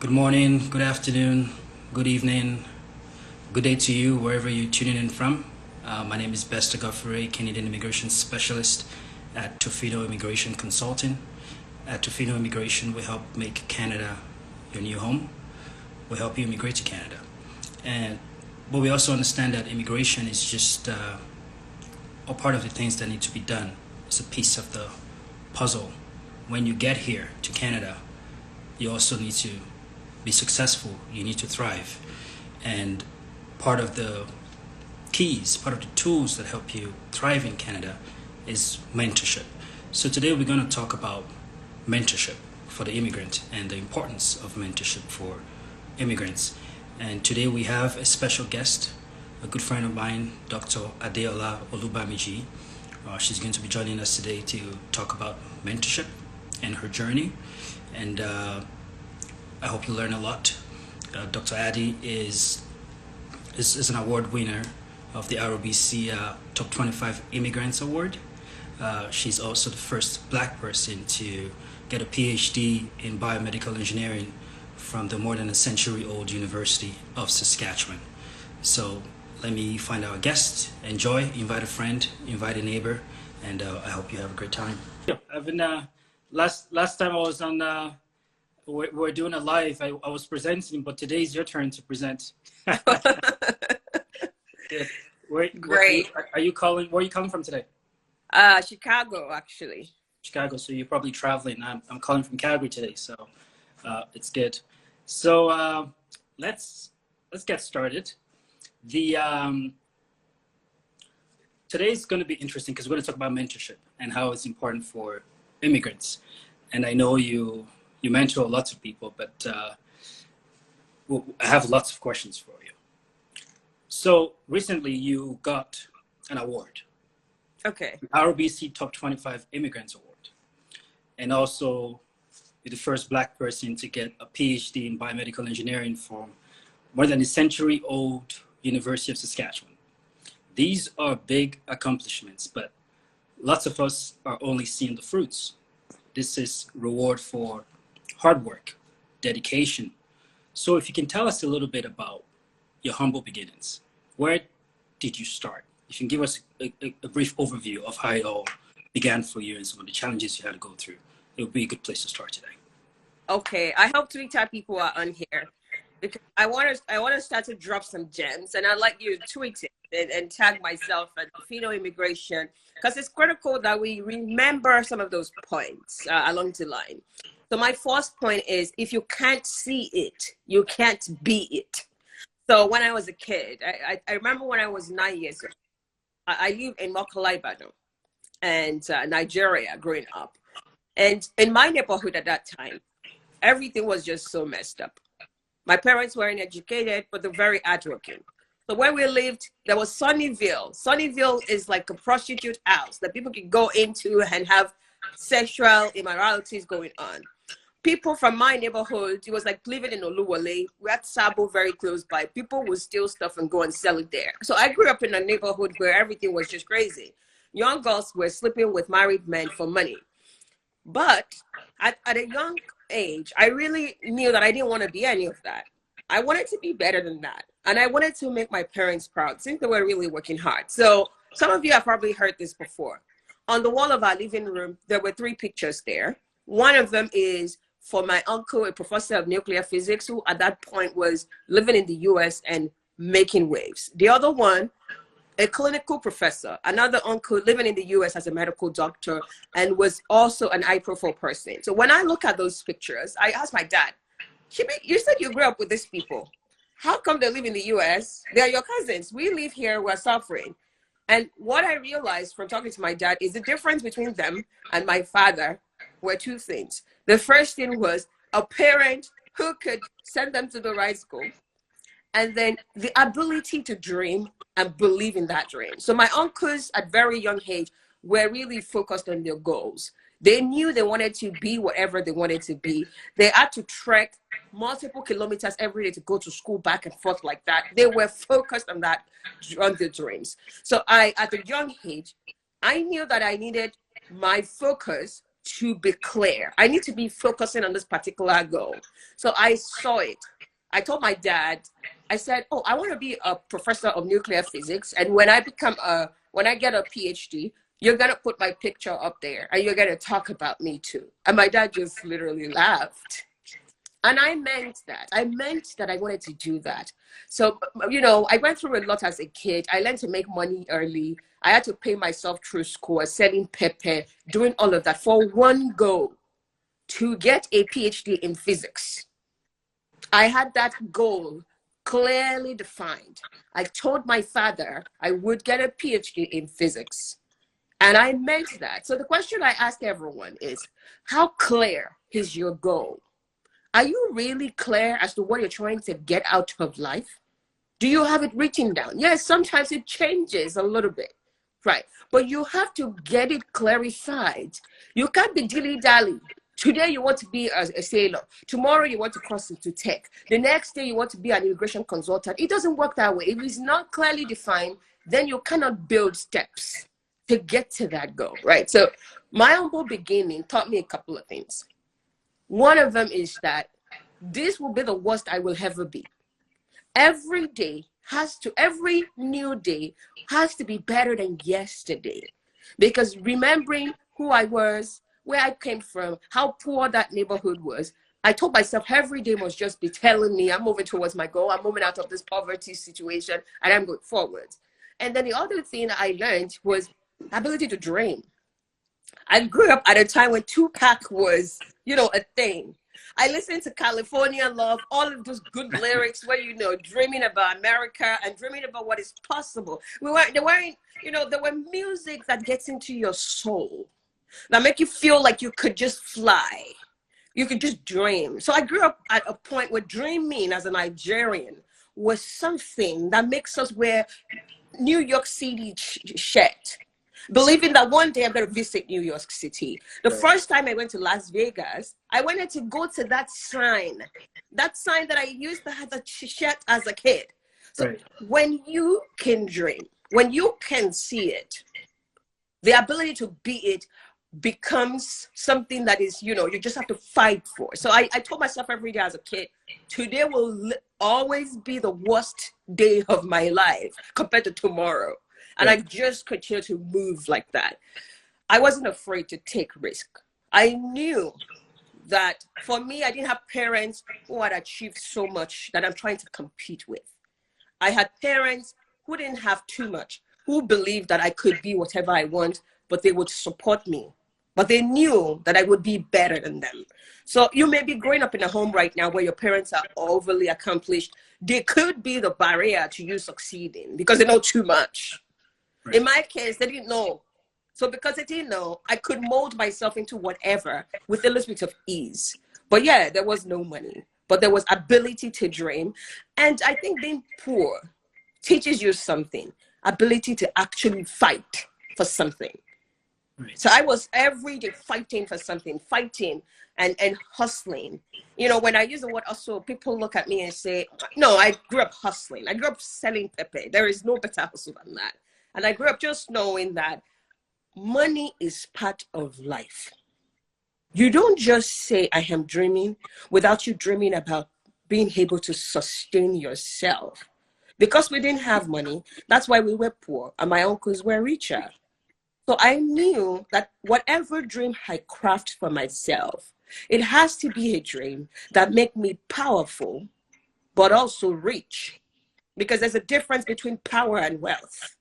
Good morning, good afternoon, good evening, good day to you, wherever you're tuning in from. My name is Best Agofure, Canadian Immigration Specialist at Tofino Immigration Consulting. At Tofino Immigration, we help make Canada your new home. We help you immigrate to Canada. And but we also understand that immigration is just a part of the things that need to be done. It's a piece of the puzzle. When you get here to Canada, you also need to be successful. You need to thrive. And part of the keys, part of the tools that help you thrive in Canada is mentorship. So today we're going to talk about mentorship for the immigrant and the importance of mentorship for immigrants. And today we have a special guest, a good friend of mine, Dr. Adeola Olubamiji. She's going to be joining us today to talk about mentorship and her journey. And I hope you learn a lot. Dr. Adi is an award winner of the ROBC Top 25 Immigrants Award. She's also the first Black person to get a PhD in biomedical engineering from the more than a century-old University of Saskatchewan. So let me find our guest. Enjoy, invite a friend, invite a neighbor, and I hope you have a great time. I've been last time I was on. We're doing a live. I was presenting, but today's your turn to present. Yeah. Great. Are you calling? Where are you coming from today? Chicago, actually. Chicago. So you're probably traveling. I'm calling from Calgary today, so it's good. So let's get started. Today's going to be interesting because we're going to talk about mentorship and how it's important for immigrants. And I know you mentor lots of people, but I have lots of questions for you. So recently you got an award. Okay. ROBC Top 25 Immigrants Award. And also you're the first Black person to get a PhD in biomedical engineering from more than a century-old University of Saskatchewan. These are big accomplishments, but lots of us are only seeing the fruits. This is reward for hard work, dedication. So if you can tell us a little bit about your humble beginnings, where did you start? If you can give us a brief overview of how it all began for you and some of the challenges you had to go through, it would be a good place to start today. Okay, I hope 3 people are on here because I want to start to drop some gems, and I'd like you to tweet it and tag myself at Tofino Immigration because it's critical that we remember some of those points along the line. So my first point is, if you can't see it, you can't be it. So when I was a kid, I remember when I was 9 years old, I lived in Mokola, Ibadan, and Nigeria growing up. And in my neighborhood at that time, everything was just so messed up. My parents weren't educated, but they're very hardworking. So where we lived, there was Sunnyvale. Sunnyvale is like a prostitute house that people could go into and have sexual immoralities going on. People from my neighborhood, it was like living in Oluwole. We had Sabo very close by. People would steal stuff and go and sell it there. So I grew up in a neighborhood where everything was just crazy. Young girls were sleeping with married men for money. But at a young age, I really knew that I didn't want to be any of that. I wanted to be better than that. And I wanted to make my parents proud since they were really working hard. So some of you have probably heard this before. On the wall of our living room, there were 3 pictures there. One of them is for my uncle, a professor of nuclear physics, who at that point was living in the US and making waves. The other one, a clinical professor, another uncle living in the US as a medical doctor and was also an high-profile person. So when I look at those pictures, I asked my dad, you said you grew up with these people. How come they live in the US? They are your cousins. We live here, we're suffering. And what I realized from talking to my dad is the difference between them and my father were 2 things. The first thing was a parent who could send them to the right school, and then the ability to dream and believe in that dream. So my uncles at very young age were really focused on their goals. They knew they wanted to be whatever they wanted to be. They had to trek multiple kilometers every day to go to school back and forth like that. They were focused on that, on their dreams. So at a young age, I knew that I needed my focus to be clear. I need to be focusing on this particular goal. So I saw it. I told my dad, I said, oh, I want to be a professor of nuclear physics. And when I get a PhD, you're going to put my picture up there and you're going to talk about me too. And my dad just literally laughed. And I meant that. I meant that I wanted to do that. So, you know, I went through a lot as a kid. I learned to make money early. I had to pay myself through school, selling pepper, doing all of that for one goal, to get a PhD in physics. I had that goal clearly defined. I told my father I would get a PhD in physics. And I meant that. So the question I ask everyone is, how clear is your goal? Are you really clear as to what you're trying to get out of life? Do you have it written down? Yes, sometimes it changes a little bit, right? But you have to get it clarified. You can't be dilly-dally. Today you want to be a sailor. Tomorrow you want to cross into tech. The next day you want to be an immigration consultant. It doesn't work that way. If it's not clearly defined, then you cannot build steps to get to that goal, right? So my humble beginning taught me a couple of things. One of them is that this will be the worst I will ever be. Every new day has to be better than yesterday. Because remembering who I was, where I came from, how poor that neighborhood was, I told myself every day must just be telling me I'm moving towards my goal, I'm moving out of this poverty situation, and I'm going forward. And then the other thing I learned was ability to dream. I grew up at a time when Tupac was, you know, a thing. I listened to California Love, all of those good lyrics where, you know, dreaming about America and dreaming about what is possible. There were music that gets into your soul, that make you feel like you could just fly. You could just dream. So I grew up at a point where dreaming as a Nigerian was something that makes us wear New York City shirt, believing that one day I'm going to visit New York City. The first time I went to Las Vegas, I wanted to go to that sign that I used to have a shirt as a kid. So when you can dream, when you can see it, the ability to be it becomes something that is, you know, you just have to fight for. So I told myself every day as a kid, today will always be the worst day of my life compared to tomorrow. And I just continue to move like that. I wasn't afraid to take risk. I knew that for me, I didn't have parents who had achieved so much that I'm trying to compete with. I had parents who didn't have too much, who believed that I could be whatever I want, but they would support me. But they knew that I would be better than them. So you may be growing up in a home right now where your parents are overly accomplished. They could be the barrier to you succeeding because they know too much. Right. In my case, they didn't know. So because they didn't know, I could mold myself into whatever with a little bit of ease. But yeah, there was no money, but there was ability to dream. And I think being poor teaches you something, ability to actually fight for something. Right. So I was every day fighting for something, fighting and hustling. You know, when I use the word hustle, people look at me and say, no, I grew up hustling. I grew up selling pepper. There is no better hustle than that. And I grew up just knowing that money is part of life. You don't just say, I am dreaming, without you dreaming about being able to sustain yourself. Because we didn't have money, that's why we were poor, and my uncles were richer. So I knew that whatever dream I craft for myself, it has to be a dream that make me powerful, but also rich. Because there's a difference between power and wealth.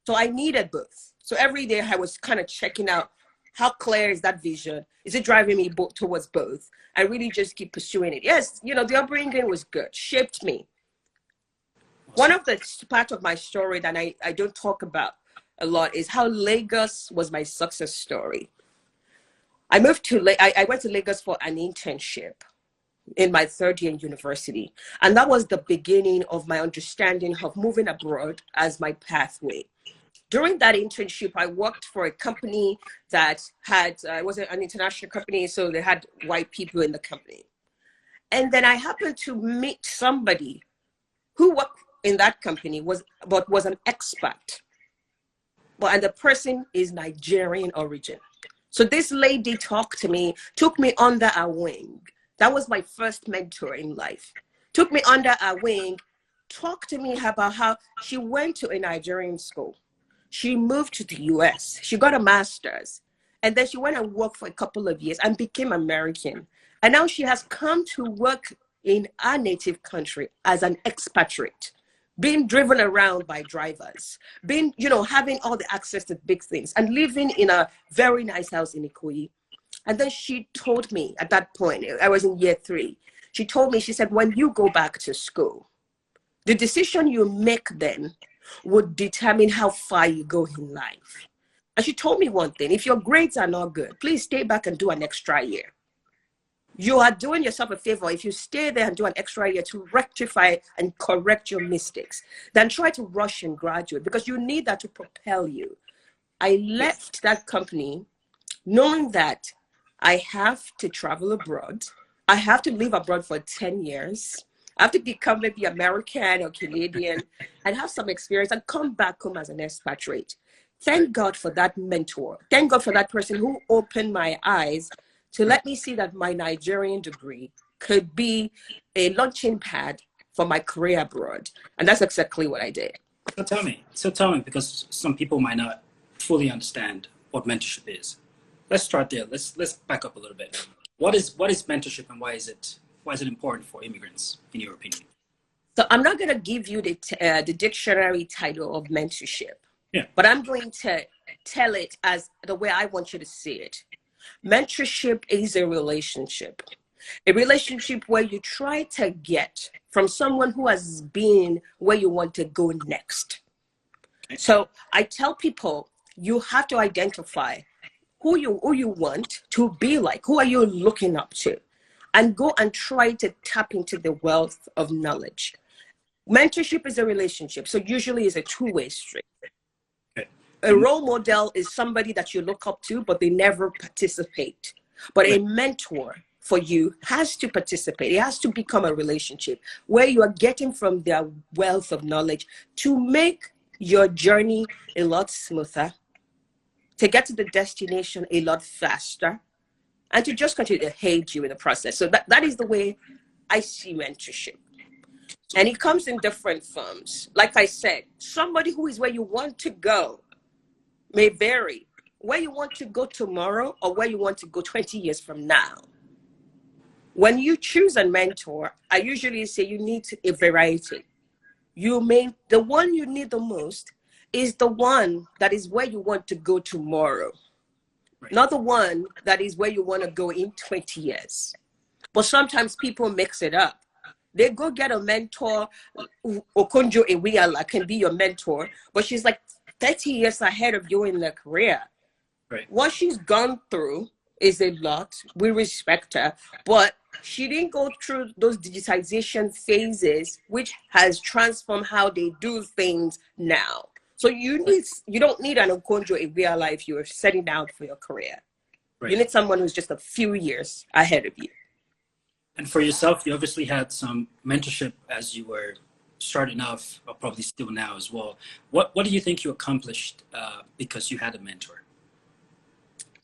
So I needed both. So every day I was kind of checking out, how clear is that vision? Is it driving me towards both? I really just keep pursuing it. Yes, you know, the upbringing was good, shaped me. One of the parts of my story that I don't talk about a lot is how Lagos was my success story. I went to Lagos for an internship in my third year in university. And that was the beginning of my understanding of moving abroad as my pathway. During that internship, I worked for a company that had, it was an international company, so they had white people in the company. And then I happened to meet somebody who worked in that company, but was an expat. And the person is Nigerian origin. So this lady talked to me, took me under her wing. That was my first mentor in life. Took me under her wing, talked to me about how she went to a Nigerian school. She moved to the US. She got a master's. And then she went and worked for a couple of years and became American. And now she has come to work in our native country as an expatriate, being driven around by drivers, being, having all the access to big things and living in a very nice house in Ikoyi. And then she told me at that point, I was in year 3. She told me, she said, when you go back to school, the decision you make then would determine how far you go in life. And she told me one thing: if your grades are not good, please stay back and do an extra year. You are doing yourself a favor if you stay there and do an extra year to rectify and correct your mistakes, than try to rush and graduate, because you need that to propel you. I left that company knowing that I have to travel abroad. I have to live abroad for 10 years. I have to become maybe American or Canadian and have some experience and come back home as an expatriate. Thank God for that mentor. Thank God for that person who opened my eyes to let me see that my Nigerian degree could be a launching pad for my career abroad. And that's exactly what I did. So tell me, because some people might not fully understand what mentorship is. Let's start there. Let's back up a little bit. What is mentorship, and why is it important for immigrants, in your opinion? So I'm not going to give you the dictionary title of mentorship, but I'm going to tell it as the way I want you to see it. Mentorship is a relationship where you try to get from someone who has been where you want to go next. So I tell people, you have to identify who you want to be like. Who are you looking up to? And go and try to tap into the wealth of knowledge. Mentorship is a relationship, so usually it's a two-way street. A role model is somebody that you look up to, but they never participate. But a mentor for you has to participate. It has to become a relationship where you are getting from their wealth of knowledge to make your journey a lot smoother, to get to the destination a lot faster, and to just continue to aid you in the process. So that is the way I see mentorship. And it comes in different forms. Like I said, somebody who is where you want to go may vary. Where you want to go tomorrow or where you want to go 20 years from now. When you choose a mentor, I usually say you need a variety. The one you need the most is the one that is where you want to go tomorrow. Not the one that is where you want to go in 20 years. But sometimes people mix it up. They go get a mentor. Okonjo Iweala can be your mentor, but she's like 30 years ahead of you in their career. Right. What she's gone through is a lot. We respect her, but she didn't go through those digitization phases, which has transformed how they do things now. So you don't need an Okonjo Iweala if you're setting out for your career. Right. You need someone who's just a few years ahead of you. And for yourself, you obviously had some mentorship as you were starting off, or probably still now as well. What do you think you accomplished because you had a mentor?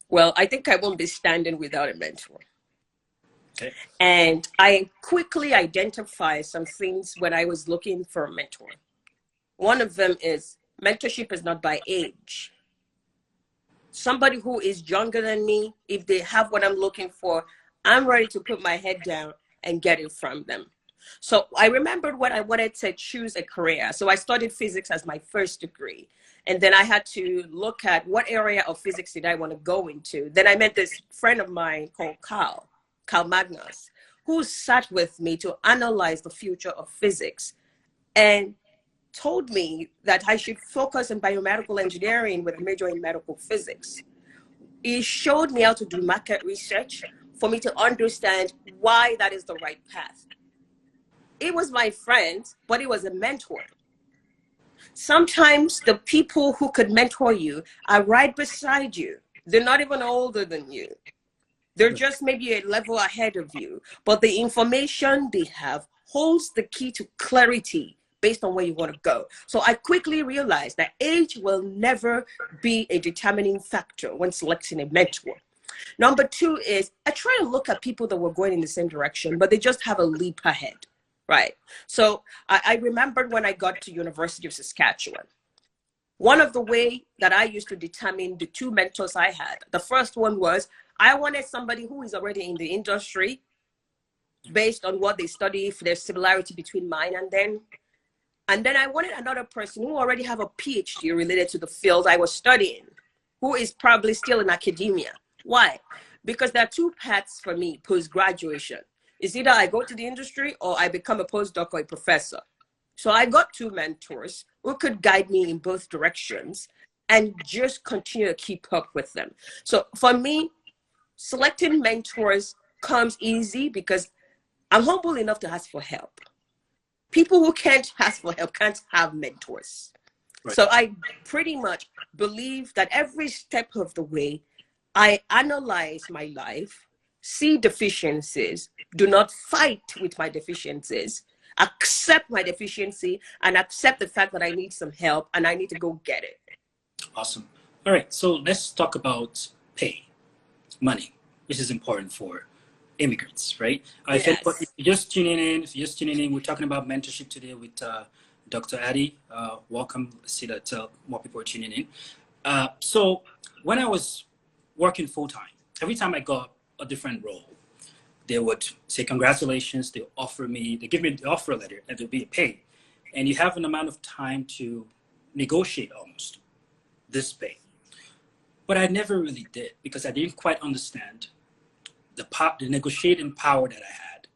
Well, I think I won't be standing without a mentor. Okay. And I quickly identified some things when I was looking for a mentor. One of them is mentorship is not by age. Somebody who is younger than me, if they have what I'm looking for, I'm ready to put my head down and get it from them. So I remembered when I wanted to choose a career. So I studied physics as my first degree. And then I had to look at what area of physics did I want to go into. Then I met this friend of mine called Carl Magnus, who sat with me to analyze the future of physics and told me that I should focus on biomedical engineering with a major in medical physics. He showed me how to do market research for me to understand why that is the right path. It was my friend, but it was a mentor. Sometimes the people who could mentor you are right beside you. They're not even older than you. They're just maybe a level ahead of you, but the information they have holds the key to clarity based on where you want to go. So I quickly realized that age will never be a determining factor when selecting a mentor. Number two is I try to look at people that were going in the same direction, but they just have a leap ahead, right? So I remembered when I got to University of Saskatchewan, one of the way that I used to determine the two mentors I had, the first one was I wanted somebody who is already in the industry based on what they study, if there's similarity between mine and them. And then I wanted another person who already have a PhD related to the field I was studying, who is probably still in academia. Why? Because there are two paths for me post-graduation. It's either I go to the industry or I become a postdoc or a professor. So I got two mentors who could guide me in both directions and just continue to keep up with them. So for me, selecting mentors comes easy because I'm humble enough to ask for help. People who can't ask for help can't have mentors. Right. So I pretty much believe that every step of the way, I analyze my life, see deficiencies, do not fight with my deficiencies, accept my deficiency, and accept the fact that I need some help and I need to go get it. Awesome. All right, so let's talk about pay, money, which is important for immigrants, right? Yes. If you're just tuning in, we're talking about mentorship today with Dr. Addy. Welcome. I see that more people are tuning in. So when I was working full-time, every time I got a different role, they would say, congratulations, they give me the offer letter, and there'll be a pay. And you have an amount of time to negotiate almost this pay. But I never really did because I didn't quite understand the negotiating power that I had.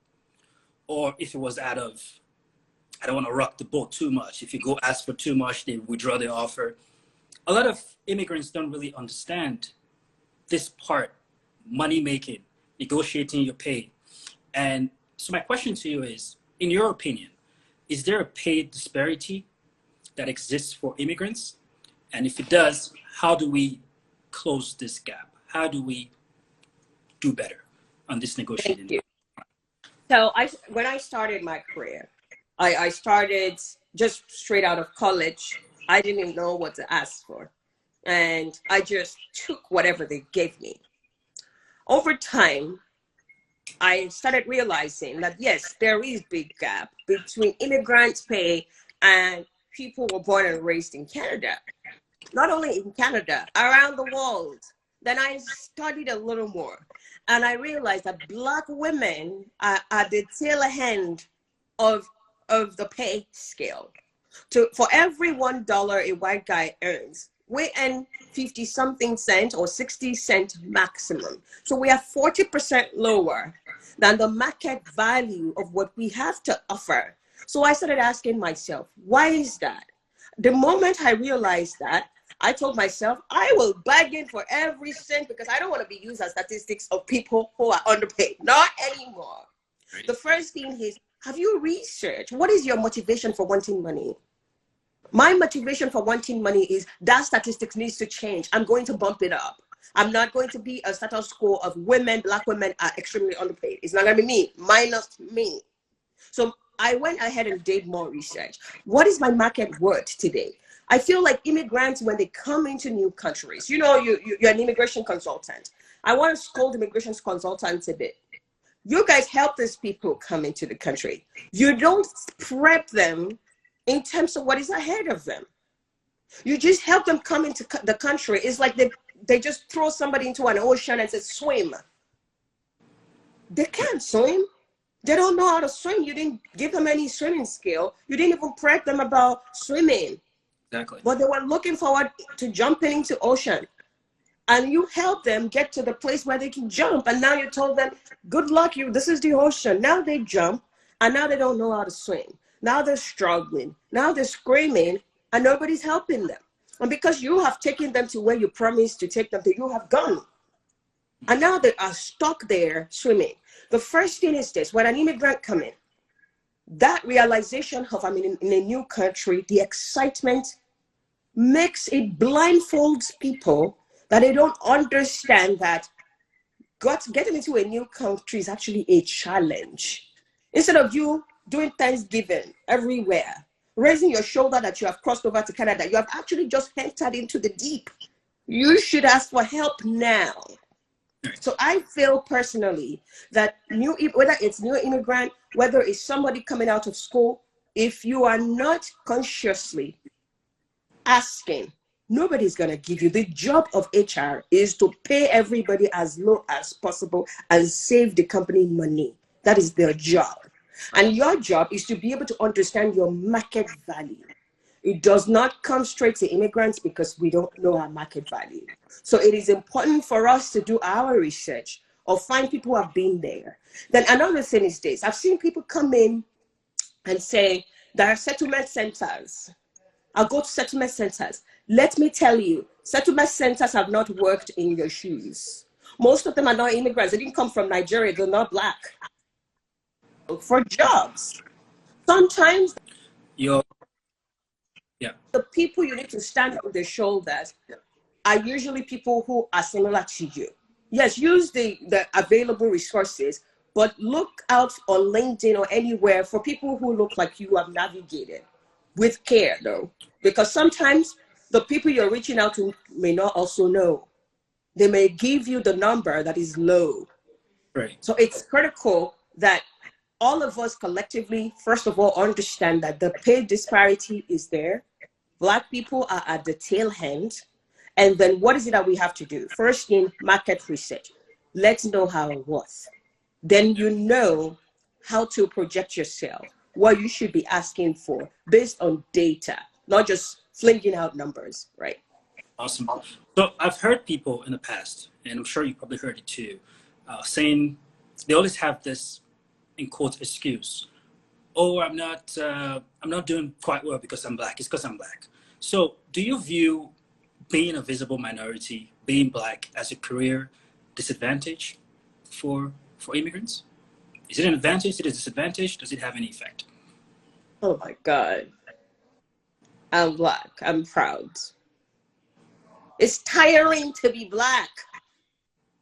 Or if it was out of, I don't want to rock the boat too much. If you go ask for too much, they withdraw the offer. A lot of immigrants don't really understand this part, money making, negotiating your pay. And so my question to you is, in your opinion, is there a pay disparity that exists for immigrants? And if it does, how do we close this gap? How do we do better on this negotiating? Thank you. So when I started my career, I started just straight out of college. I didn't know what to ask for. And I just took whatever they gave me. Over time, I started realizing that, yes, there is a big gap between immigrants' pay and people who were born and raised in Canada. Not only in Canada, around the world. Then I studied a little more. And I realized that Black women are at the tail end of the pay scale. For every $1 a white guy earns, we earn 50-something cents or 60 cents maximum. So we are 40% lower than the market value of what we have to offer. So I started asking myself, why is that? The moment I realized that, I told myself, I will bargain for every cent because I don't want to be used as statistics of people who are underpaid. Not anymore. Right. The first thing is, have you researched? What is your motivation for wanting money? My motivation for wanting money is that statistics needs to change. I'm going to bump it up. I'm not going to be a status quo of women, Black women are extremely underpaid. It's not going to be me, minus me. So I went ahead and did more research. What is my market worth today? I feel like immigrants, when they come into new countries, you're an immigration consultant. I want to scold immigration consultants a bit. You guys help these people come into the country. You don't prep them in terms of what is ahead of them. You just help them come into the country. It's like they just throw somebody into an ocean and say, swim. They can't swim. They don't know how to swim. You didn't give them any swimming skill. You didn't even prep them about swimming. Exactly. But they were looking forward to jumping into ocean. And you help them get to the place where they can jump. And now you told them, good luck, this is the ocean. Now they jump, and now they don't know how to swim. Now they're struggling. Now they're screaming, and nobody's helping them. And because you have taken them to where you promised to take them to, you have gone. And now they are stuck there swimming. The first thing is this: when an immigrant comes in, that realization of I'm in a new country, the excitement makes it blindfolds people that they don't understand that getting into a new country is actually a challenge. Instead of you doing Thanksgiving everywhere, raising your shoulder that you have crossed over to Canada. You have actually just entered into the deep. You should ask for help now. So I feel personally that whether it's new immigrant, whether it's somebody coming out of school, if you are not consciously asking, nobody's going to give you. The job of HR is to pay everybody as low as possible and save the company money. That is their job. And your job is to be able to understand your market value. It does not come straight to immigrants because we don't know our market value. So it is important for us to do our research or find people who have been there. Then another thing is this. I've seen people come in and say, there are settlement centers. I'll go to settlement centers. Let me tell you, settlement centers have not worked in your shoes. Most of them are not immigrants. They didn't come from Nigeria. They're not Black. Look for jobs. Sometimes the people you need to stand on their shoulders are usually people who are similar to you. Yes, use the available resources, but look out on LinkedIn or anywhere for people who look like you have navigated with care, though, because sometimes the people you're reaching out to may not also know. They may give you the number that is low. Right. So it's critical that all of us collectively, first of all, understand that the pay disparity is there. Black people are at the tail end. And then what is it that we have to do? First, in market research, let's know how it was. Then you know how to project yourself, what you should be asking for based on data, not just flinging out numbers, right? Awesome. So I've heard people in the past, and I'm sure you probably heard it too, saying they always have this, in quotes, excuse. Oh, I'm not doing quite well because I'm Black. It's because I'm Black. So do you view being a visible minority, being Black, as a career disadvantage for immigrants? Is it an advantage? Is it a disadvantage? Does it have any effect? Oh my God. I'm Black. I'm proud. It's tiring to be Black.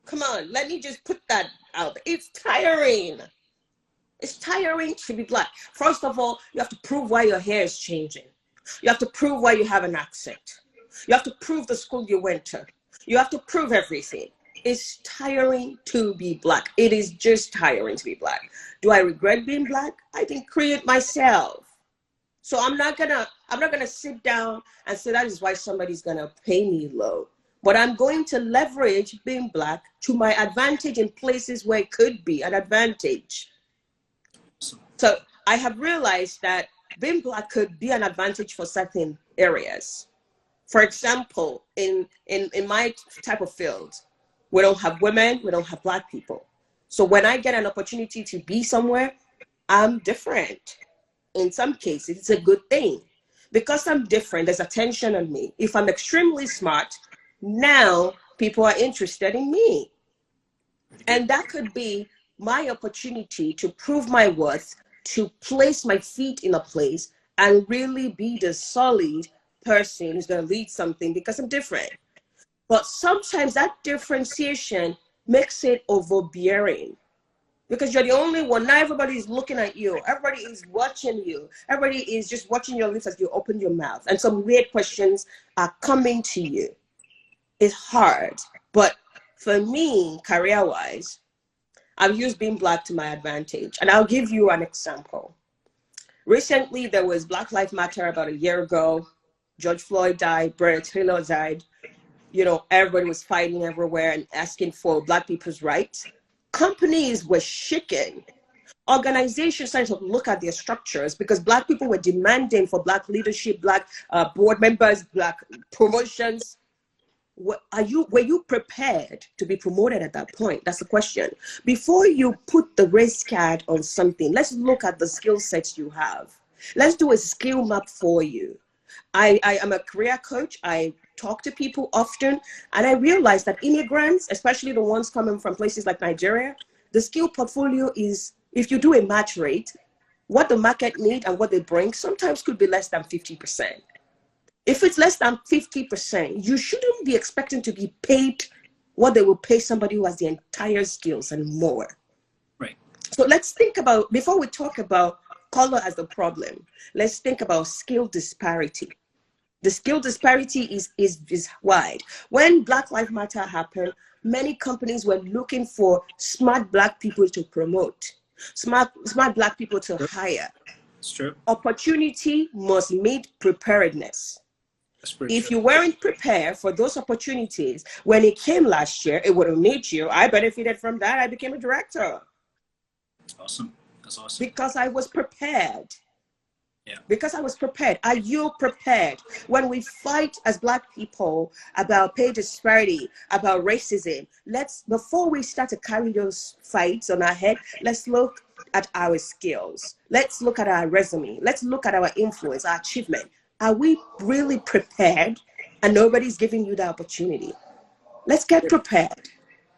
Come on, let me just put that out. It's tiring. It's tiring to be Black. First of all, you have to prove why your hair is changing. You have to prove why you have an accent. You have to prove the school you went to. You have to prove everything. It's tiring to be Black. It is just tiring to be Black. Do I regret being Black? I didn't create myself. So I'm not gonna sit down and say that is why somebody's gonna pay me low. But I'm going to leverage being Black to my advantage in places where it could be an advantage. So I have realized that being Black could be an advantage for certain areas. For example, in my type of field, we don't have women, we don't have Black people. So when I get an opportunity to be somewhere, I'm different. In some cases, it's a good thing. Because I'm different, there's attention on me. If I'm extremely smart, now people are interested in me. And that could be my opportunity to prove my worth, to place my feet in a place and really be the solid person who's going to lead something because I'm different. But sometimes that differentiation makes it overbearing because you're the only one. Now everybody is looking at you. Everybody is watching you. Everybody is just watching your lips as you open your mouth. And some weird questions are coming to you. It's hard. But for me, career-wise, I've used being Black to my advantage. And I'll give you an example. Recently, there was Black Lives Matter about a year ago. George Floyd died, Breonna Taylor died. You know, everybody was fighting everywhere and asking for Black people's rights. Companies were shaken. Organizations started to look at their structures because Black people were demanding for Black leadership, Black board members, Black promotions. Were you prepared to be promoted at that point? That's the question. Before you put the race card on something, let's look at the skill sets you have. Let's do a skill map for you. I am a career coach. I talk to people often, and I realize that immigrants, especially the ones coming from places like Nigeria, the skill portfolio is, if you do a match rate, what the market need and what they bring sometimes could be less than 50%. If it's less than 50%, you shouldn't be expecting to be paid what they will pay somebody who has the entire skills and more. Right. So let's think about, before we talk about color as the problem. Let's think about skill disparity. The skill disparity is wide. When Black Lives Matter happened, many companies were looking for smart Black people to promote, smart Black people to hire. It's true. Opportunity must meet preparedness. If you weren't prepared for those opportunities, when it came last year, it would have made you. I benefited from that. I became a director. Awesome. That's awesome. Because I was prepared. Yeah. Because I was prepared. Are you prepared? When we fight as Black people about pay disparity, about racism, before we start to carry those fights on our head, let's look at our skills. Let's look at our resume. Let's look at our influence, our achievement. Are we really prepared? And nobody's giving you the opportunity. Let's get prepared.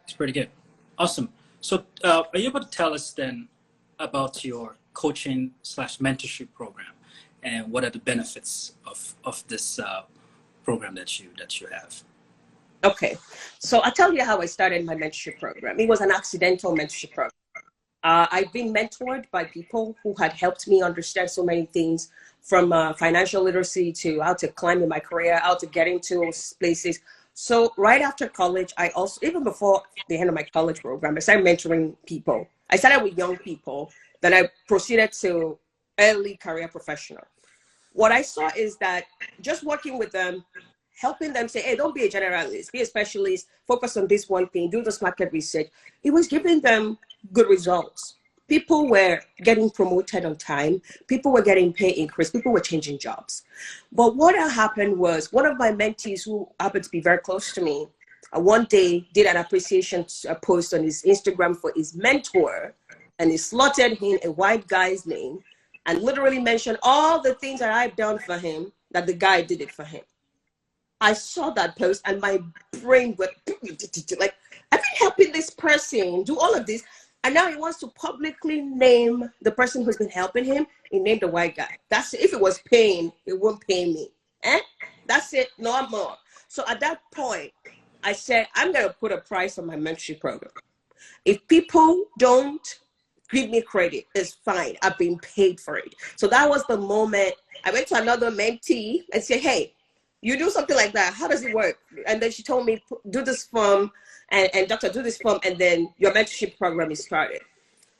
It's pretty good. Awesome. So are you able to tell us then about your coaching / mentorship program and what are the benefits of this program that you have? Okay. So I'll tell you how I started my mentorship program. It was an accidental mentorship program. I've been mentored by people who had helped me understand so many things, from financial literacy to how to climb in my career, how to get into places. So right after college, I also, even before the end of my college program, I started mentoring people. I started with young people, then I proceeded to early career professional. What I saw is that just working with them, helping them say, hey, don't be a generalist, be a specialist, focus on this one thing, do this market research. It was giving them good results. People were getting promoted on time. People were getting pay increase. People were changing jobs. But what happened was, one of my mentees who happened to be very close to me, one day did an appreciation post on his Instagram for his mentor, and he slotted in a white guy's name and literally mentioned all the things that I've done for him, that the guy did it for him. I saw that post and my brain went like, I've been helping this person do all of this. And now he wants to publicly name the person who's been helping him. He named the white guy. That's it. If it was paying, it won't pay me. That's it, no more. So at that point, I said, I'm going to put a price on my mentorship program. If people don't give me credit, it's fine. I've been paid for it. So that was the moment I went to another mentee and said, hey, you do something like that. How does it work? And then she told me, do this form, and doctor, do this form, and then your mentorship program is started.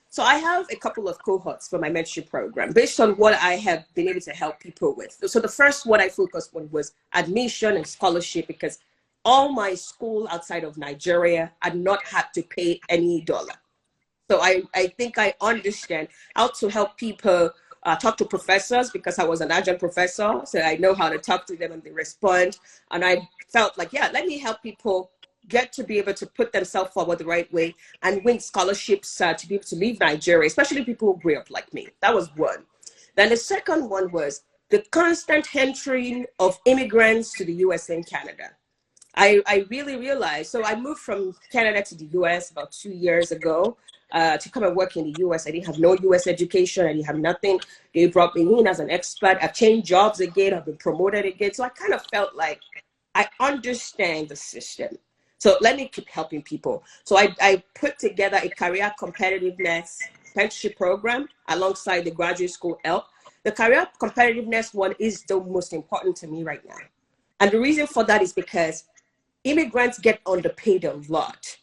So I have a couple of cohorts for my mentorship program based on what I have been able to help people with. So the first one I focused on was admission and scholarship, because all my school outside of Nigeria had not had to pay any dollar. So I think I understand how to help people talk to professors, because I was an adjunct professor. So I know how to talk to them and they respond. And I felt like, yeah, let me help people get to be able to put themselves forward the right way and win scholarships to be able to leave Nigeria, especially people who grew up like me. That was one. Then the second one was the constant entering of immigrants to the US and Canada. I really realized, so I moved from Canada to the US about 2 years ago to come and work in the US. I didn't have no US education. I didn't have nothing. They brought me in as an expert. I've changed jobs again. I've been promoted again. So I kind of felt like I understand the system. So let me keep helping people. So I put together a career competitiveness mentorship program alongside the graduate school help. The career competitiveness one is the most important to me right now. And the reason for that is because immigrants get underpaid a lot.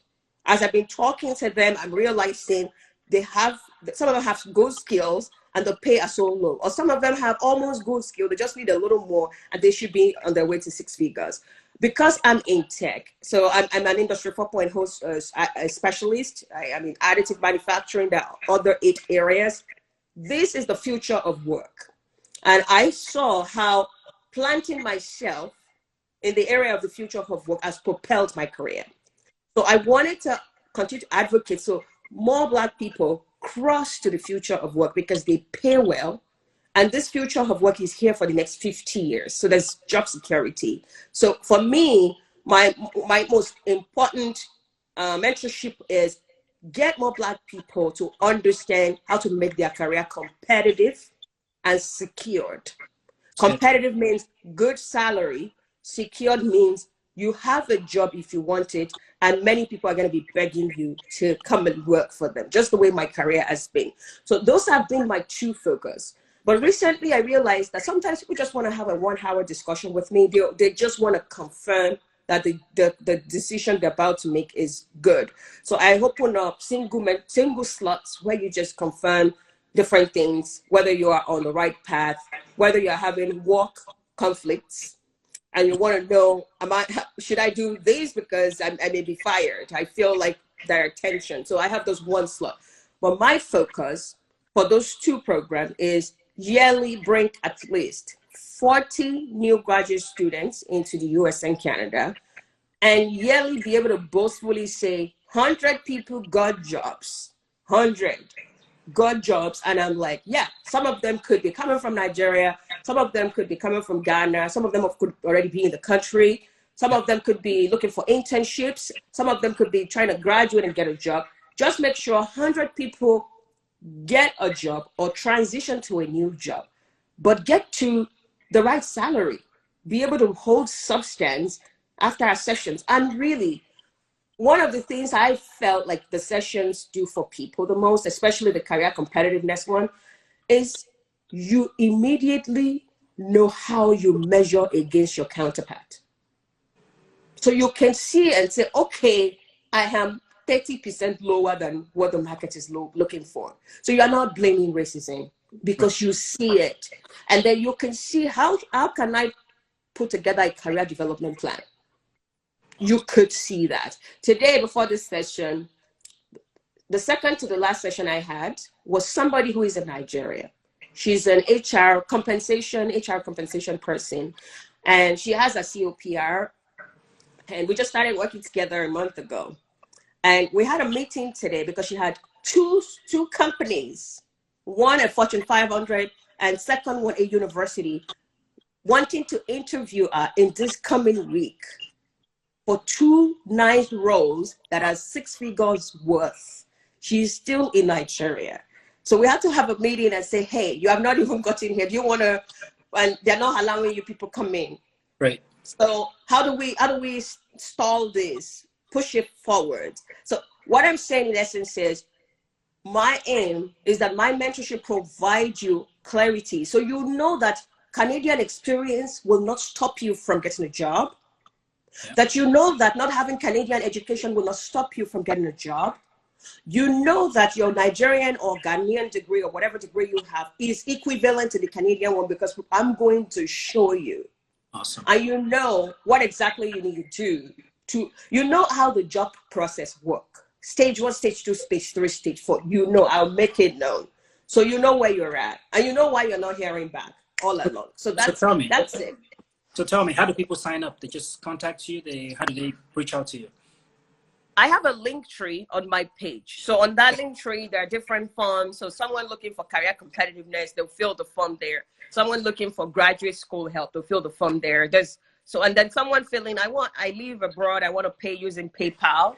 As I've been talking to them, I'm realizing some of them have good skills and the pay are so low. Or some of them have almost good skill, they just need a little more and they should be on their way to 6 figures. Because I'm in tech, so I'm an Industry 4.0 specialist. I'm in additive manufacturing, the other 8 areas. This is the future of work. And I saw how planting myself in the area of the future of work has propelled my career. So I wanted to continue to advocate so more Black people cross to the future of work because they pay well. And this future of work is here for the next 50 years. So there's job security. So for me, my most important mentorship is get more Black people to understand how to make their career competitive and secured. Competitive means good salary. Secured means you have a job if you want it, and many people are going to be begging you to come and work for them, just the way my career has been. So those have been my two focus. But recently I realized that sometimes people just want to have a 1 hour discussion with me. They just want to confirm that the decision they're about to make is good. So I open up single slots where you just confirm different things, whether you are on the right path, whether you're having work conflicts, and you want to know, should I do this because I may be fired? I feel like there are tension. So I have those one slot. But my focus for those two programs is yearly bring at least 40 new graduate students into the US and Canada, and yearly be able to boastfully say 100 people got jobs, 100 got jobs. And I'm like, yeah, some of them could be coming from Nigeria, some of them could be coming from Ghana, some of them could already be in the country, some of them could be looking for internships, some of them could be trying to graduate and get a job. Just make sure 100 people get a job or transition to a new job, but get to the right salary, be able to hold substance after our sessions. And really, one of the things I felt like the sessions do for people the most, especially the career competitiveness one, is you immediately know how you measure against your counterpart. So you can see and say, okay, I am 30% lower than what the market is looking for. So you are not blaming racism because you see it. And then you can see how can I put together a career development plan? You could see that. Today, before this session, the second to the last session I had was somebody who is in Nigeria. She's an HR compensation person, and she has a COPR. And we just started working together a month ago. And we had a meeting today because she had two companies, one a Fortune 500 and second one a university, wanting to interview her in this coming week for 2 nice roles that are 6 figures worth. She's still in Nigeria. So we had to have a meeting and say, hey, you have not even gotten here. Do you want to, and they're not allowing you people come in. Right. So how do we stall this, push it forward? So what I'm saying in essence is, my aim is that my mentorship provides you clarity. So you know that Canadian experience will not stop you from getting a job. Yeah. That you know that not having Canadian education will not stop you from getting a job. You know that your Nigerian or Ghanaian degree or whatever degree you have is equivalent to the Canadian one, because I'm going to show you. Awesome. And you know what exactly you need to do you know how the job process works. Stage 1, stage 2, stage 3, stage 4. You know, I'll make it known. So you know where you're at, and you know why you're not hearing back all along. So that's it. So tell me, how do people sign up? They just contact you? How do they reach out to you? I have a link tree on my page. So on that link tree, there are different forms. So someone looking for career competitiveness, they'll fill the form there. Someone looking for graduate school help, they'll fill the form there. And then someone filling, I live abroad, I want to pay using PayPal.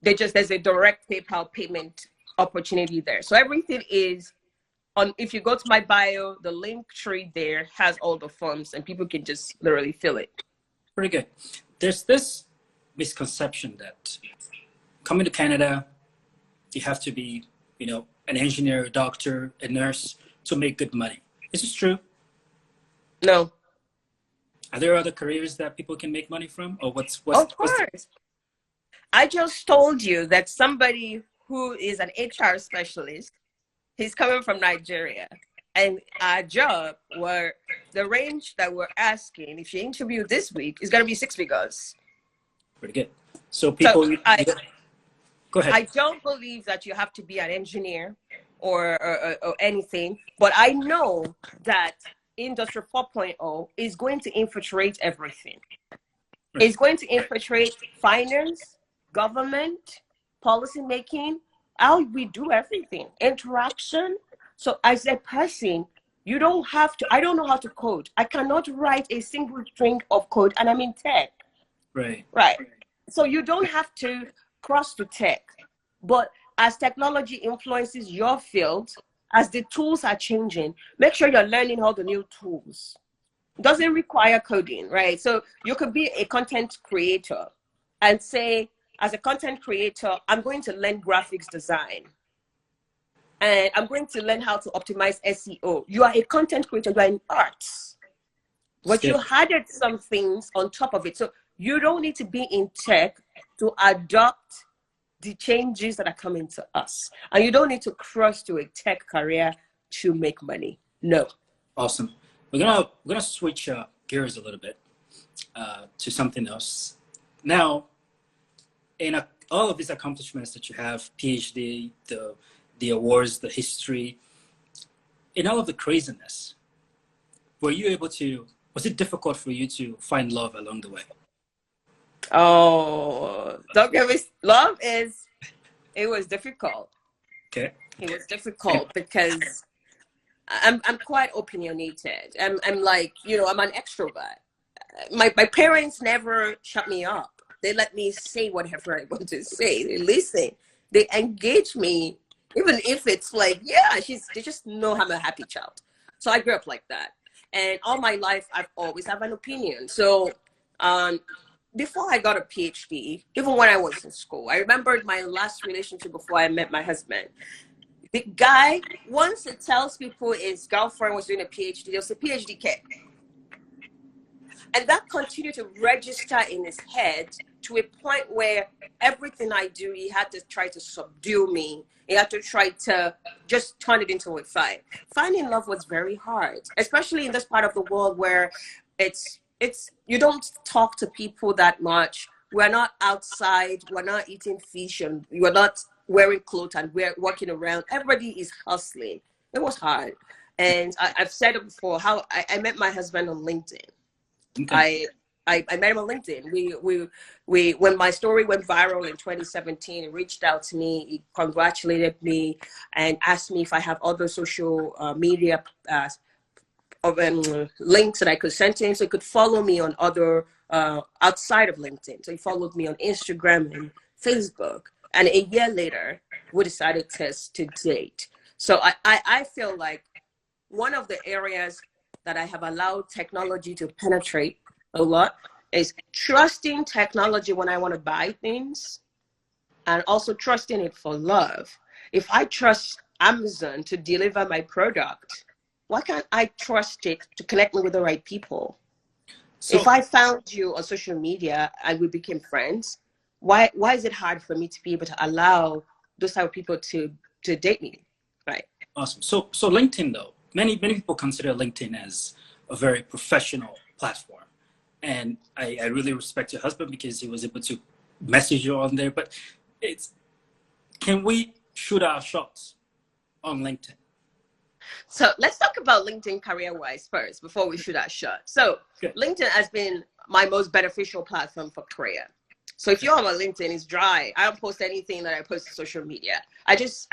There's a direct PayPal payment opportunity there. So everything is on. If you go to my bio, the link tree there has all the forms, and people can just literally fill it. Pretty good. There's this misconception that coming to Canada, you have to be, an engineer, a doctor, a nurse to make good money. Is this true? No. Are there other careers that people can make money from, or what's of course. I just told you that somebody who is an HR specialist, he's coming from Nigeria, and our job, where the range that we're asking, if you interview this week, is going to be 6 figures. Pretty good. So people, go ahead. I don't believe that you have to be an engineer or anything, but I know that Industry 4.0 is going to infiltrate everything. Right. It's going to infiltrate finance, government, policy making, how we do everything, interaction. So as a person, you don't have to, I don't know how to code. I cannot write a single string of code, and I'm in tech. Right. So you don't have to cross to tech, but as technology influences your field, as the tools are changing, make sure you're learning all the new tools. It doesn't require coding, right? So you could be a content creator and say, as a content creator, I'm going to learn graphics design. And I'm going to learn how to optimize SEO. You are a content creator, you are in arts. But you added some things on top of it. So you don't need to be in tech to adopt the changes that are coming to us. And you don't need to cross to a tech career to make money. No. Awesome. We're gonna switch gears a little bit to something else. Now, in all of these accomplishments that you have, PhD, the awards, the history, in all of the craziness, was it difficult for you to find love along the way? Oh, don't get me, it was difficult. Okay. It was difficult because I'm quite opinionated. I'm like, I'm an extrovert. My parents never shut me up. They let me say whatever I want to say. They listen. They engage me, even if it's like, yeah, they just know I'm a happy child. So I grew up like that. And all my life, I've always have an opinion. So before I got a PhD, even when I was in school, I remembered my last relationship before I met my husband. The guy, once he tells people his girlfriend was doing a PhD, there was a PhD kid. And that continued to register in his head to a point where everything I do, he had to try to subdue me. He had to try to just turn it into a fight. Finding love was very hard, especially in this part of the world where you don't talk to people that much. We're not outside. We're not eating fish, and we're not wearing clothes, and we're walking around. Everybody is hustling. It was hard. And I've said it before, how I met my husband on LinkedIn. Okay. I met him on LinkedIn. We when my story went viral in 2017, he reached out to me, he congratulated me and asked me if I have other social media links that I could send to him so he could follow me on other outside of LinkedIn. So he followed me on Instagram and Facebook. And a year later, we decided to date. So I feel like one of the areas that I have allowed technology to penetrate a lot is trusting technology when I want to buy things, and also trusting it for love. If I trust Amazon to deliver my product, why can't I trust it to connect me with the right people? So, if I found you on social media and we became friends, why is it hard for me to be able to allow those type of people to date me, right? Awesome. So LinkedIn, though, many people consider LinkedIn as a very professional platform. And I really respect your husband because he was able to message you on there. But can we shoot our shots on LinkedIn? So let's talk about LinkedIn career-wise first before we shoot our shot. So LinkedIn has been my most beneficial platform for career. So if you're on my LinkedIn, it's dry. I don't post anything that I post on social media. I just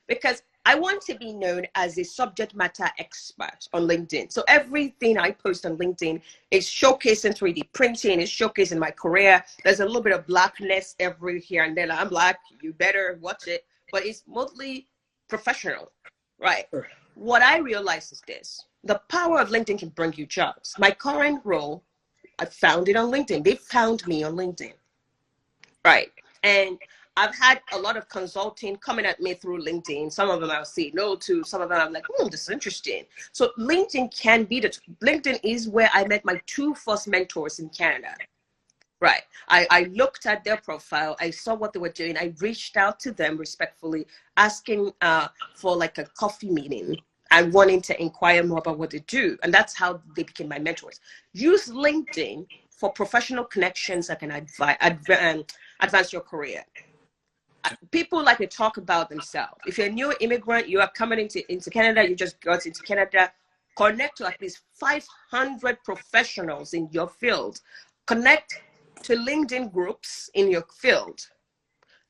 because I want to be known as a subject matter expert on LinkedIn. So everything I post on LinkedIn is showcasing 3D printing, is showcasing my career. There's a little bit of blackness every here and then. I'm black, you better watch it. But it's mostly professional, right? Sure. What I realize is this. The power of LinkedIn can bring you jobs. My current role, I found it on LinkedIn. They found me on LinkedIn, right? And I've had a lot of consulting coming at me through LinkedIn. Some of them I'll say no to. Some of them I'm like, this is interesting. So LinkedIn can be LinkedIn is where I met my two first mentors in Canada. Right. I looked at their profile. I saw what they were doing. I reached out to them respectfully, asking for like a coffee meeting and wanting to inquire more about what they do. And that's how they became my mentors. Use LinkedIn for professional connections that can advance your career. People like to talk about themselves. If you're a new immigrant, you are coming into Canada, you just got into Canada, connect to at least 500 professionals in your field. Connect to LinkedIn groups in your field.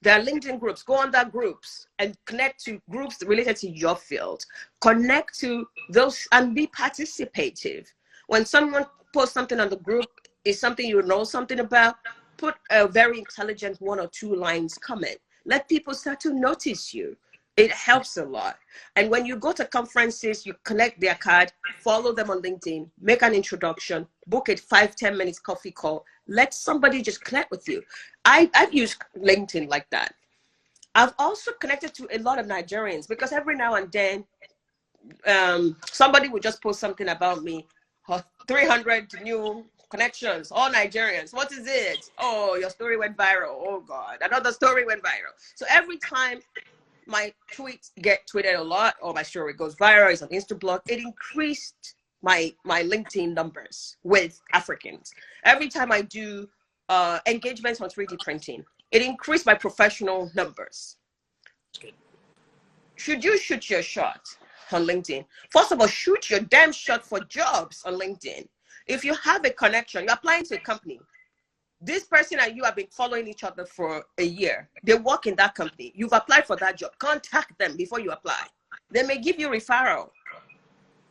There are LinkedIn groups. Go on that groups and connect to groups related to your field. Connect to those and be participative. When someone posts something on the group, is something you know something about, put a very intelligent 1 or 2 lines comment. Let people start to notice you. It helps a lot. And when you go to conferences, you collect their card, follow them on LinkedIn, make an introduction, book a 5-10 minutes coffee call. Let somebody just connect with you. I've used LinkedIn like that. I've also connected to a lot of Nigerians because every now and then somebody would just post something about me. 300 new connections, all Nigerians. What is it? Oh, your story went viral. Oh God, another story went viral. So every time my tweets get tweeted a lot or my story goes viral, it's on Instablog, it increased my LinkedIn numbers with Africans. Every time I do engagements on 3D printing, it increased my professional numbers. Should you shoot your shot on LinkedIn? First of all, shoot your damn shot for jobs on LinkedIn. If you have a connection, you're applying to a company. This person and you have been following each other for a year. They work in that company. You've applied for that job. Contact them before you apply. They may give you a referral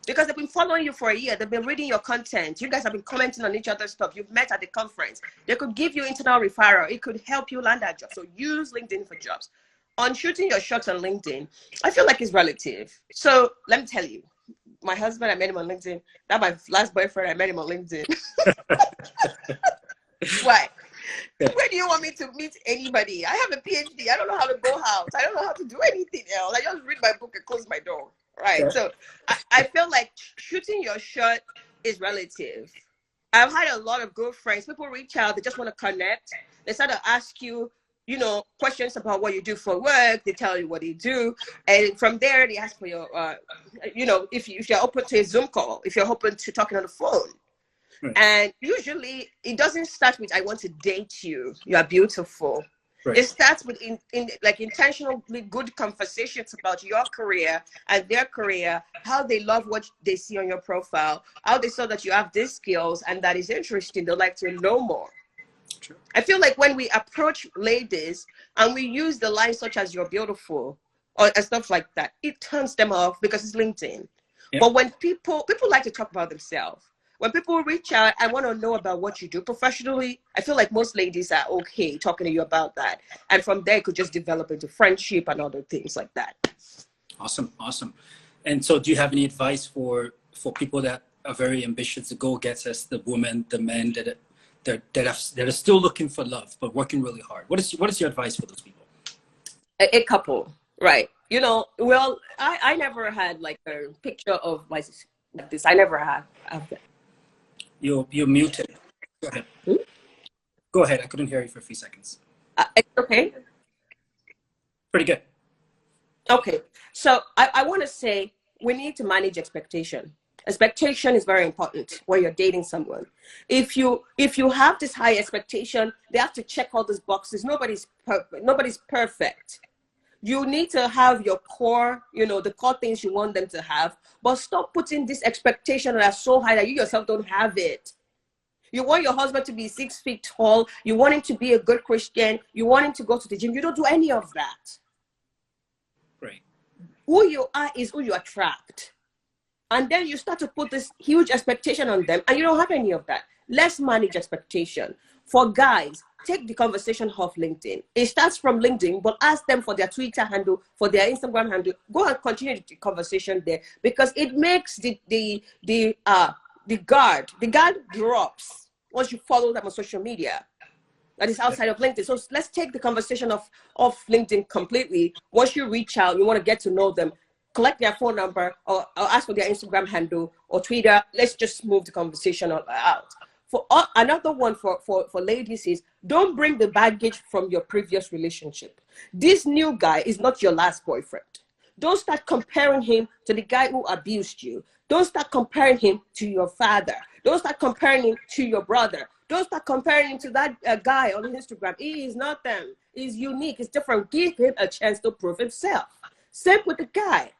because they've been following you for a year. They've been reading your content. You guys have been commenting on each other's stuff. You've met at the conference. They could give you internal referral. It could help you land that job. So use LinkedIn for jobs. On shooting your shots on LinkedIn, I feel like it's relative. So let me tell you, my husband, I met him on LinkedIn. That my last boyfriend, I met him on LinkedIn. Why? Yeah. Where do you want me to meet anybody? I have a PhD. I don't know how to go out. I don't know how to do anything else. I just read my book and close my door. Right. Yeah. So I feel like shooting your shot is relative. I've had a lot of good friends. People reach out. They just want to connect. They start to ask you, you know, questions about what you do for work. They tell you what you do. And from there, they ask for your, you know, if you're open to a Zoom call, if you're open to talking on the phone. Right. And usually it doesn't start with, I want to date you. You are beautiful. Right. It starts with like intentionally good conversations about your career and their career, how they love what they see on your profile, how they saw that you have these skills and that is interesting. They'd like to know more. True. I feel like when we approach ladies and we use the lines such as you're beautiful or stuff like that, it turns them off because it's LinkedIn. Yeah. But when people like to talk about themselves. When people reach out, I want to know about what you do professionally. I feel like most ladies are okay talking to you about that. And from there, it could just develop into friendship and other things like that. Awesome. Awesome. And so do you have any advice for people that are very ambitious, the go-getters, the women, the men that are still looking for love, but working really hard? What is your advice for those people? A couple, right. You know, well, I never had like a picture of myself like this. I never have. You're muted. Go ahead. Go ahead. I couldn't hear you for a few seconds. It's okay. Pretty good. Okay. So I want to say we need to manage expectation. Expectation is very important when you're dating someone. If you have this high expectation, they have to check all these boxes. Nobody's perfect. You need to have your core, you know, the core things you want them to have, but stop putting this expectation that are so high that you yourself don't have it. You want your husband to be 6 feet tall. You want him to be a good Christian. You want him to go to the gym. You don't do any of that. Right. Who you are is who you attract. And then you start to put this huge expectation on them and you don't have any of that. Let's manage expectation. For guys, take the conversation off LinkedIn. It starts from LinkedIn, but ask them for their Twitter handle, for their Instagram handle. Go and continue the conversation there because it makes the guard drops once you follow them on social media. That is outside of LinkedIn. So let's take the conversation off LinkedIn completely. Once you reach out, you want to get to know them, collect their phone number or ask for their Instagram handle or Twitter. Let's just move the conversation out. Another one for ladies is don't bring the baggage from your previous relationship. This new guy is not your last boyfriend. Don't start comparing him to the guy who abused you. Don't start comparing him to your father. Don't start comparing him to your brother. Don't start comparing him to that guy on Instagram. He is not them. He's unique. He's different. Give him a chance to prove himself. Same with the guy.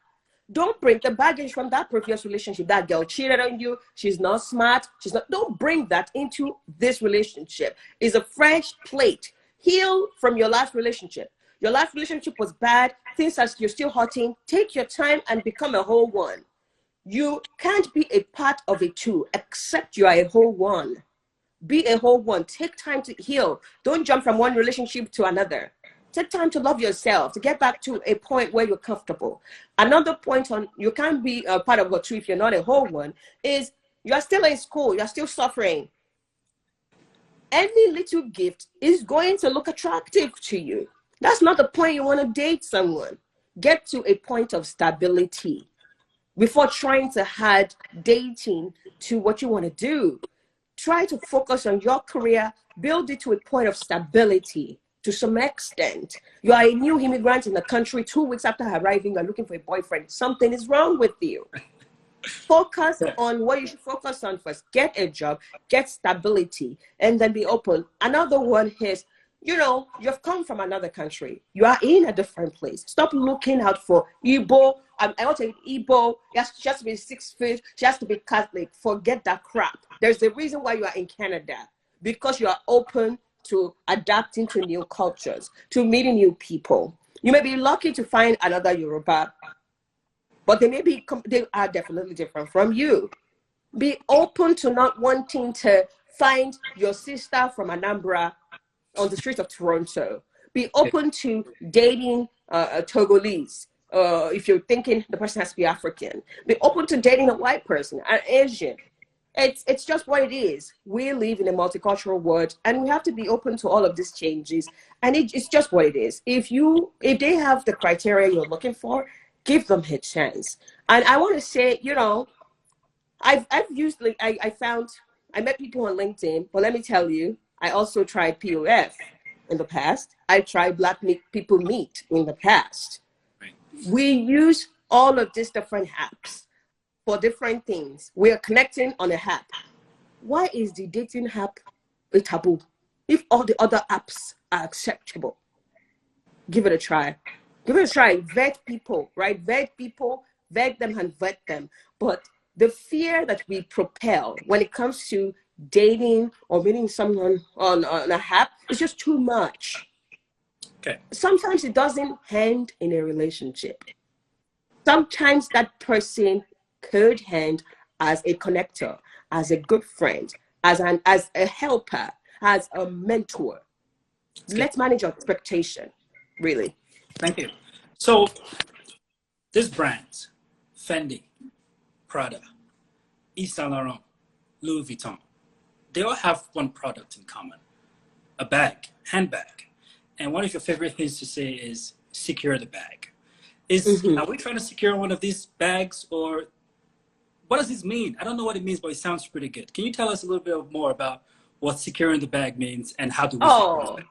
Don't bring the baggage from that previous relationship. That girl cheated on you. She's not smart. Don't bring that into this relationship. It's a fresh plate. Heal from your last relationship. Your last relationship was bad. Things are you're still hurting. Take your time and become a whole one. You can't be a part of a two except you are a whole one. Be a whole one. Take time to heal. Don't jump from one relationship to another. Take time to love yourself, to get back to a point where you're comfortable. Another point on you can't be a part of a two if you're not a whole one is you're still in school, you're still suffering. any little gift is going to look attractive to you. That's not the point you want to date someone. Get to a point of stability before trying to add dating to what you want to do. Try to focus on your career, build it to a point of stability to some extent. You are a new immigrant in the country. 2 weeks after arriving, you're looking for a boyfriend. Something is wrong with you. Focus on what you should focus on first. Get a job, get stability, and then be open. Another one is, you know, you've come from another country. You are in a different place. Stop looking out for Igbo. I want to be Igbo. She has to be 6 feet. She has to be Catholic. Forget that crap. There's a reason why you are in Canada. Because you are open to adapting to new cultures, to meeting new people. You may be lucky to find another Yoruba, but they are definitely different from you. Be open to not wanting to find your sister from Anambra on the streets of Toronto. Be open to dating a Togolese. If you're thinking the person has to be African. Be open to dating a white person, an Asian. It's just what it is. We live in a multicultural world, and we have to be open to all of these changes. And it's just what it is. If they have the criteria you're looking for, give them a chance. And I want to say, you know, I met people on LinkedIn, but let me tell you, I also tried POF in the past. I tried Black People Meet in the past. Right. We use all of these different apps for different things. We are connecting on a app. Why is the dating app a taboo? If all the other apps are acceptable, give it a try. Give it a try. Vet people, right? Vet people, vet them and vet them. But the fear that we propel when it comes to dating or meeting someone on a app is just too much. Okay. Sometimes it doesn't end in a relationship. Sometimes that person could end as a connector, as a good friend, as a helper, as a mentor. Let's manage your expectation, really. Thank you. So these brands, Fendi, Prada, Yves Saint Laurent, Louis Vuitton, they all have one product in common, a bag, handbag. And one of your favorite things to say is secure the bag. Are we trying to secure one of these bags, or what does this mean? I don't know what it means, but it sounds pretty good. Can you tell us a little bit more about what securing the bag means and how do we secure the bag?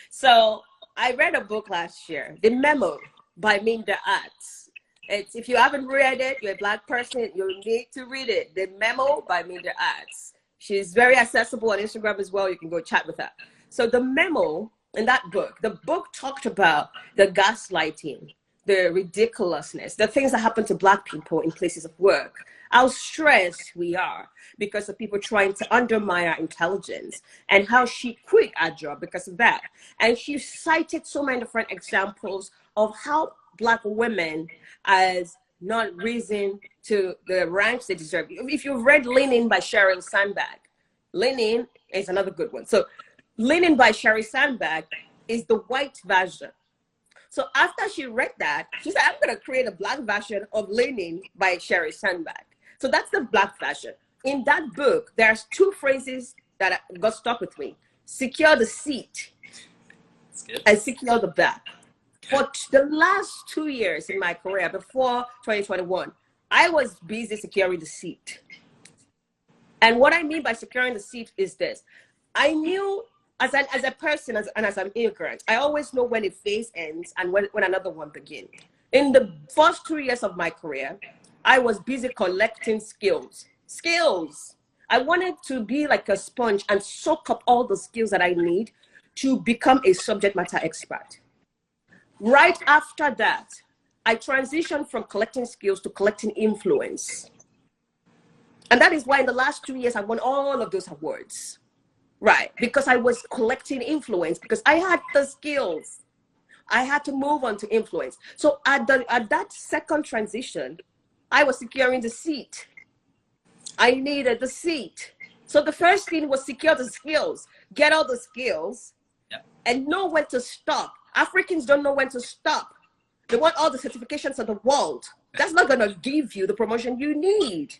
So I read a book last year, The Memo by Minda Arts. If you haven't read it, you're a Black person, you need to read it. The Memo by Minda Arts. She's very accessible on Instagram as well. You can go chat with her. So the memo in that book, the book talked about the gaslighting, the ridiculousness, the things that happen to Black people in places of work, how stressed we are because of people trying to undermine our intelligence, and how she quit her job because of that. And she cited so many different examples of how Black women has not risen to the ranks they deserve. If you've read Leaning by Sheryl Sandberg, Leaning is another good one. So Leaning by Sheryl Sandberg is the white version. So after she read that, she said, I'm going to create a Black version of Leaning by Sheryl Sandberg. So that's the Black version. In that book, there's 2 phrases that got stuck with me. Secure the seat and secure the bag. For the last 2 years in my career, before 2021, I was busy securing the seat. And what I mean by securing the seat is this. I knew as a person and as an immigrant, I always know when a phase ends and when another one begins. In the first 2 years of my career, I was busy collecting skills. I wanted to be like a sponge and soak up all the skills that I need to become a subject matter expert. Right after that, I transitioned from collecting skills to collecting influence. And that is why in the last 2 years, I won all of those awards. Right, because I was collecting influence, because I had the skills. I had to move on to influence. So at that second transition, I was securing the seat. I needed the seat. So the first thing was secure the skills, get all the skills, and know when to stop. Africans don't know when to stop. They want all the certifications of the world. That's not going to give you the promotion you need.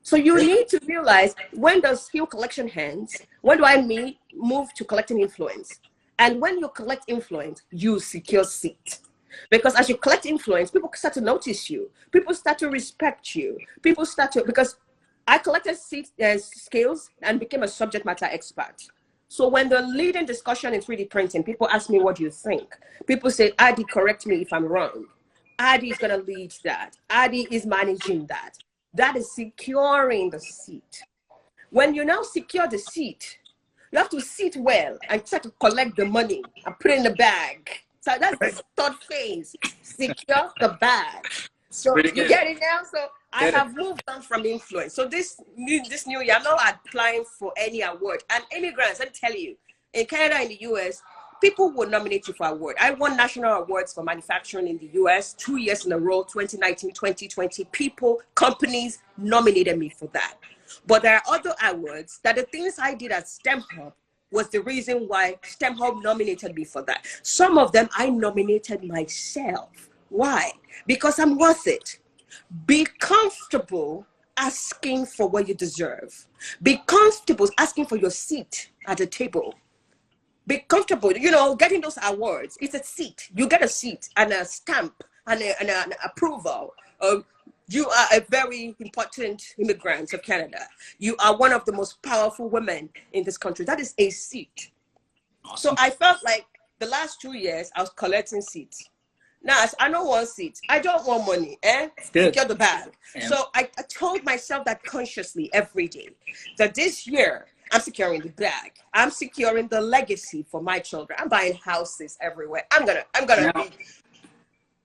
So you need to realize when the skill collection ends, When do I move to collecting influence? And when you collect influence, you secure seat. Because as you collect influence, people start to notice you. People start to respect you. People start to, because I collected skills and became a subject matter expert. So when the leading discussion in 3D printing, people ask me, what do you think? People say, Adi, correct me if I'm wrong. Adi is going to lead that. Adi is managing that. That is securing the seat. When you now secure the seat, you have to sit well and try to collect the money and put it in the bag. So that's the third phase. Secure the bag. So you get it now? So I have moved on from influence. So this new year, I'm not applying for any award. And immigrants, I tell you, in Canada and the US, people will nominate you for award. I won national awards for manufacturing in the US 2 years in a row, 2019, 2020. People, companies nominated me for that. But there are other awards that the things I did at STEM Hub was the reason why STEM Hub nominated me for that. Some of them I nominated myself. Why? Because I'm worth it. Be comfortable asking for what you deserve. Be comfortable asking for your seat at the table. Be comfortable, getting those awards. It's a seat. You get a seat and a stamp and an approval. You are a very important immigrant of Canada. You are one of the most powerful women in this country. That is a seat. Awesome. So I felt like the last 2 years, I was collecting seats. Now, I don't want seats. I don't want money. Secure the bag. Yeah. So I told myself that consciously every day, that this year, I'm securing the bag. I'm securing the legacy for my children. I'm buying houses everywhere. I'm gonna be.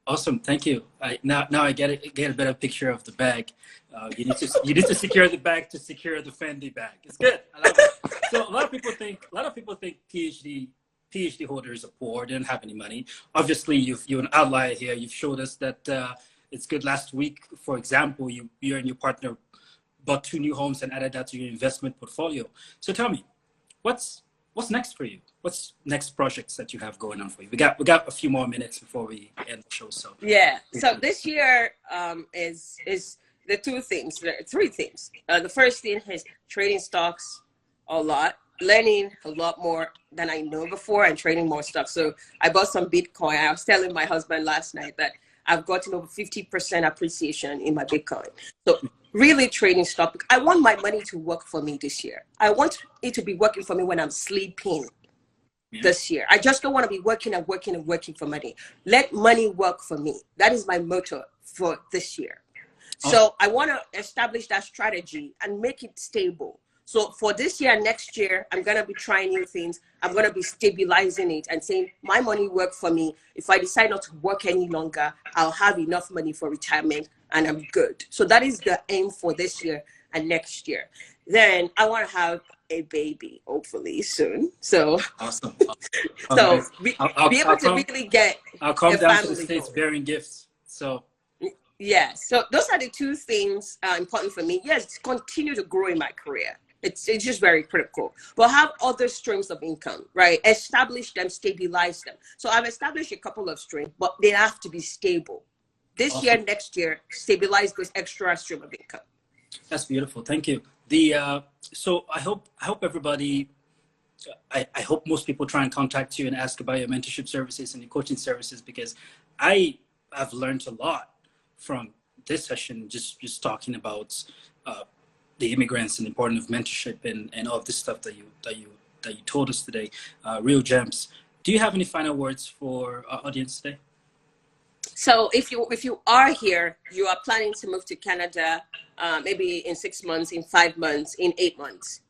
Awesome, thank you. Now I get a better picture of the bag. You need to secure the bag to secure the Fendi bag. It's good. I love it. So a lot of people think PhD holders are poor. They don't have any money. Obviously, you're an outlier here. You've showed us that it's good. Last week, for example, you and your partner bought 2 new homes and added that to your investment portfolio. So tell me, what's next for you? What's next projects that you have going on for you? We got a few more minutes before we end the show. So yeah. So this year is the 3 things. The first thing is trading stocks a lot, learning a lot more than I know before, and trading more stocks. So I bought some Bitcoin. I was telling my husband last night that I've gotten over 50% appreciation in my Bitcoin. So really trading stock. I want my money to work for me this year. I want it to be working for me when I'm sleeping this year. I just don't want to be working for money. Let money work for me. That is my motto for this year. So I want to establish that strategy and make it stable. So for this year, next year, I'm going to be trying new things. I'm going to be stabilizing it and saying, my money work for me. If I decide not to work any longer, I'll have enough money for retirement and I'm good. So that is the aim for this year and next year. Then I want to have a baby, hopefully soon. So awesome. So be able to really get I'll come down to the States bearing gifts. So yeah, so those are the 2 things important for me. Yes, continue to grow in my career. It's just very critical. But have other streams of income, right? Establish them, stabilize them. So I've established a couple of streams, but they have to be stable. This year, next year, stabilize this extra stream of income. That's beautiful. Thank you. So I hope everybody, I hope most people try and contact you and ask about your mentorship services and your coaching services, because I have learned a lot from this session, just talking about the immigrants and the importance of mentorship and all of this stuff that you told us today. Real gems. Do you have any final words for our audience today? So if you are here, you are planning to move to Canada, maybe in 6 months, in 5 months, in 8 months,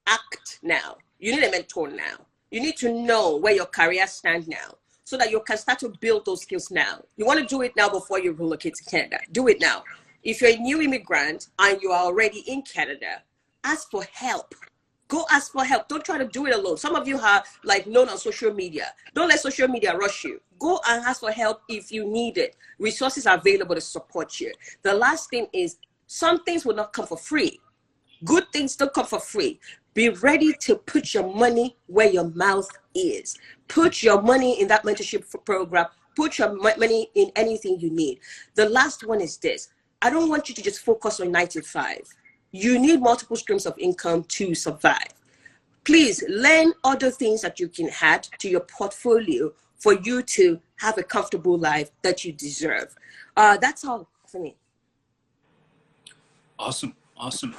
act now. You need a mentor now. You need to know where your career stands now, so that you can start to build those skills now. You want to do it now before you relocate to Canada. Do it now. If you're a new immigrant and you are already in Canada, ask for help. Go ask for help. Don't try to do it alone. Some of you are known on social media. Don't let social media rush you. Go and ask for help if you need it. Resources are available to support you. The last thing is, some things will not come for free. Good things don't come for free. Be ready to put your money where your mouth is. Put your money in that mentorship program. Put your money in anything you need. The last one is this. I don't want you to just focus on 9 to 5. You need multiple streams of income to survive. please learn other things that you can add to your portfolio for you to have a comfortable life that you deserve. That's all for me. Awesome. Awesome.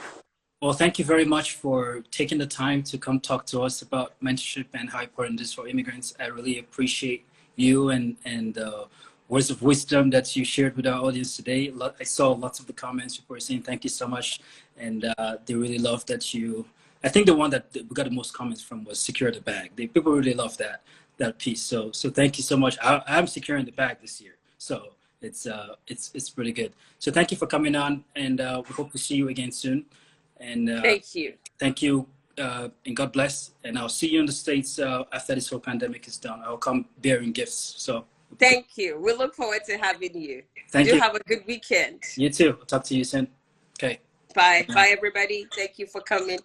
Well, thank you very much for taking the time to come talk to us about mentorship and how important it is for immigrants. I really appreciate you and the words of wisdom that you shared with our audience today. I saw lots of the comments. People were saying thank you so much, and they really love that you. I think the one that we got the most comments from was secure the bag. People really love that piece. So thank you so much. I'm securing the bag this year, so it's pretty good. So thank you for coming on, and we hope to see you again soon. And thank you. Thank you, and God bless. And I'll see you in the States after this whole pandemic is done. I'll come bearing gifts. So thank you. We look forward to having you. Thank you. Have a good weekend. You too. I'll talk to you soon. Okay. Bye. Bye, everybody. Thank you for coming.